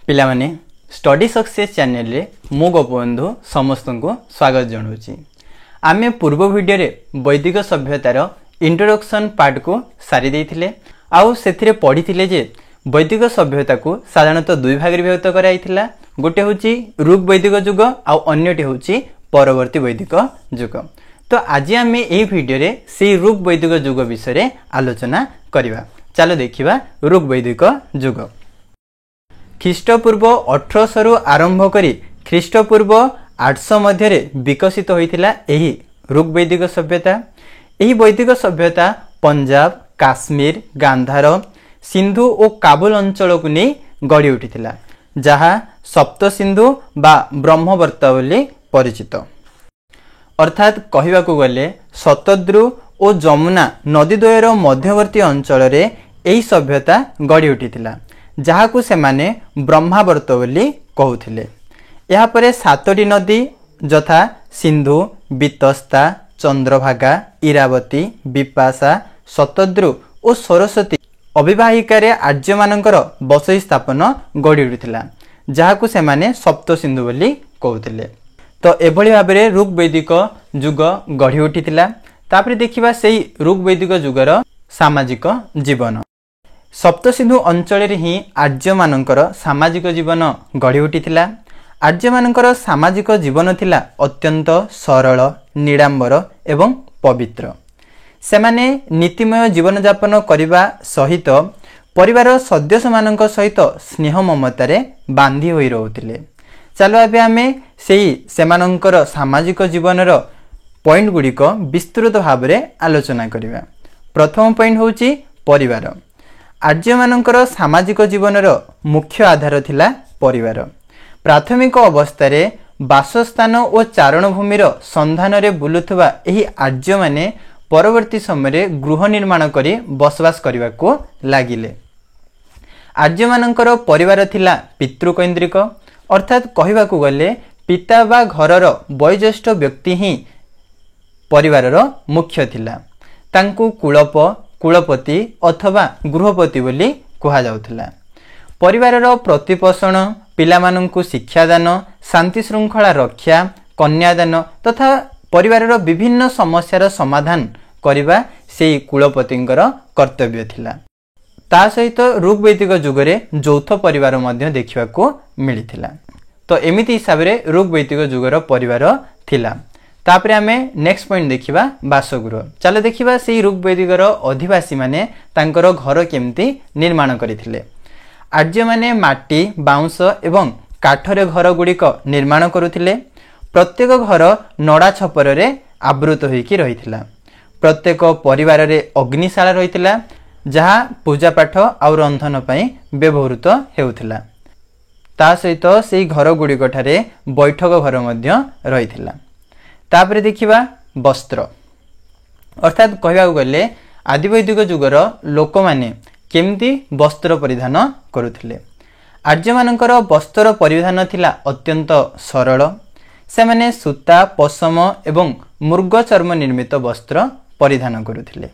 पिला माने study success channel रे मो गोपबंधु समस्त को स्वागत जनाऊँ। आमे पूर्व वीडियो रे वैदिक सभ्यतार इंट्रोडक्शन पार्ट को सारी देथिले आउ सेथिरे पढ़िथिले जे वैदिक सभ्यता को साधारणतः दुई भाग रे विभक्त कराइथिला। गोटे होची ऋग वैदिक युग आउ अन्यटी होची परवर्ती वैदिक युग। तो आज आमे एही वीडियो रे से ऋग वैदिक युग विषय रे आलोचना करिवा। चलो देखिबा ऋग वैदिक युग। ख्रीष्टपूर्व 1800 रु आरंभ करी ख्रीष्टपूर्व 800 मध्य विकसित होइथिला एही ऋग वैदिक सभ्यता। एही वैदिक सभ्यता पंजाब, काश्मीर, गांधार, सिंधु और काबुल अंचल को नहीं गढ़ी उठिथिला, जहा सप्त सिंधु बा ब्रह्मवर्त बोली परिचित। अर्थात कहवाकू गले शतद्रु और जमुना नदीद्वयर मध्यवर्ती अंचल रे एही सभ्यता गढ़ी उठिथिला, जहा को सेमाने ब्रह्मावर्त बोली कहउथिले। यहाँ परे 7टी नदी यथा सिंधु, बीतस्ता, चंद्रभागा, इरावती, विपाशा, शतद्रु और सरस्वती अविवाहिकार आर्य मानकर बसई स्थापन गढ़ी उठिथिला, जहा को सेमाने सप्त सिंधु बोली कहउथिले। तो एभली भाबरे ऋग वैदिक युग गढ़ी उठिथिला। तापरे देखिबा सेही ऋग वैदिक युगर सामाजिक जीवन। सप्त सिंधु अंचल ही आर्य मानकर सामाजिक जीवन गढ़ी उठिथिला। आर्य मानकर सामाजिक जीवन थिला अत्यंत सरल, निरांबर एवं पवित्र। सेमाने नीतिमय जीवन यापन करने सहित परिवार सदस्य मानक सहित स्नेह ममतारे बांधी होई रहउथिले। चलो एबे आमे सेही सेमानंकर सामाजिक जीवनर पॉइंट गुड़िक विस्तृत भाव में आलोचना करिवा। प्रथम पॉइंट होची परिवार। आर्य मानकर सामाजिक जीवनर मुख्य आधार थिला परिवार। प्राथमिक अवस्था बासस्थान और चारणभूमिर संधान रे बुलुथुवा एही आर्य माने परवर्ती समय गृह निर्माण करी बसवास करने को लागिले। आर्य मानकर परिवार थिला पितृकैंद्रिक। अर्थात कहवाकू गले पिता बा घरर वयोज्येष्ठ व्यक्ति ही परिवारर मुख्य थिला। तांकू कुलप, कुलपति अथवा गृहपति बोली कहा जाउथिला। परिवारर प्रतिपोषण, पिलामानंकु शिक्षादान, शांति श्रृंखला रक्षा, कन्यादान तथा परिवारर विभिन्न समस्यार समाधान करिबा सेही कुलपतिंकर कर्तव्य थिला। ता सहित ऋग वैदिक युगरे यौथ परिवार मध्य देखिबाकू मिलिथिला। तो एमिति हिसाब रे ऋग वैदिक युगर परिवार थिला। तापरे आमे नेक्स्ट पॉइंट देखिबा बासगृह। चलो देखिबा सेही ऋग वैदिकर अधिवासी माने तांकर घर केमती निर्माण करिथिले। आर्य माने माटी, बाउंस एवं काठरे घर गुड़िक निर्माण करुथिले। प्रत्येक घर नड़ा छपर रे आवृत होइकी रहिथिला। प्रत्येक परिवार रे अग्निशाला रहिथिला, जहा पूजा पाठ और रंधन पई व्यवहृत हेउथिला। ता सहित सेही घर गुड़िक ठारे बैठक घर मध्य रहिथिला। तापरे देखिबा वस्त्र। अर्थात कहवाकू गले आदिवैदिक युगर लोक माने केमती वस्त्र परिधान करुथिले। आर्य मानकर वस्त्र परिधान थिला अत्यंत सरल। से माने सूता, पशम एवं मृग चर्म निर्मित वस्त्र परिधान करुथिले।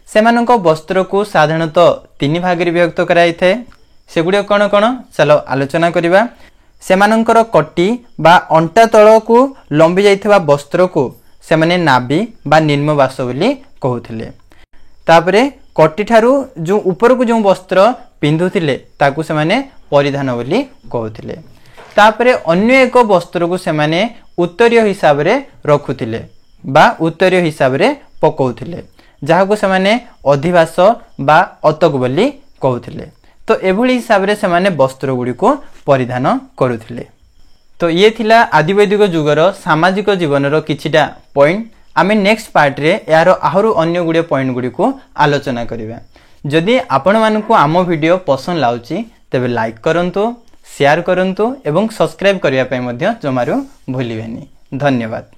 सेमानक वस्त्र को साधारणतः 3 भाग रे विभक्त कराई थाए। सेगुडी कौन कौन चलो आलोचना करिबा। सेमानंकर कटी बा अंटा तल को लंबी जाइथिबा वस्त्र को सेमाने नाभि बा निम्नवास बोली कहउथिले। तापरे कटी ठारू जो ऊपर को जो वस्त्र पिंधुथिले ताकू सेमाने परिधान बोली कहउथिले। तापरे अन्य एक वस्त्र को सेमाने उत्तरीय हिसाब रे रखुथिले बा उत्तरीय हिसाब रे पकउथिले, जहाको सेमाने अधिवास बा अतक बोली कहउथिले। तो एभली हिसाब रे सेमाने वस्त्र गुडी को परिधान करुथिले। तो ये थिला आदिवैदिक युगर सामाजिक जीवनर किछिटा पॉइंट। आमे नेक्स्ट पार्ट रे यार आहुरु अन्य गुडे पॉइंट गुडी को आलोचना करिबा। जदि आपण मानकु आमो वीडियो पसंद लाउची तबे लाइक करंतु, शेयर करंतु एवं सब्सक्राइब करिया पय मध्य जमारो भूलिबेनी। धन्यवाद।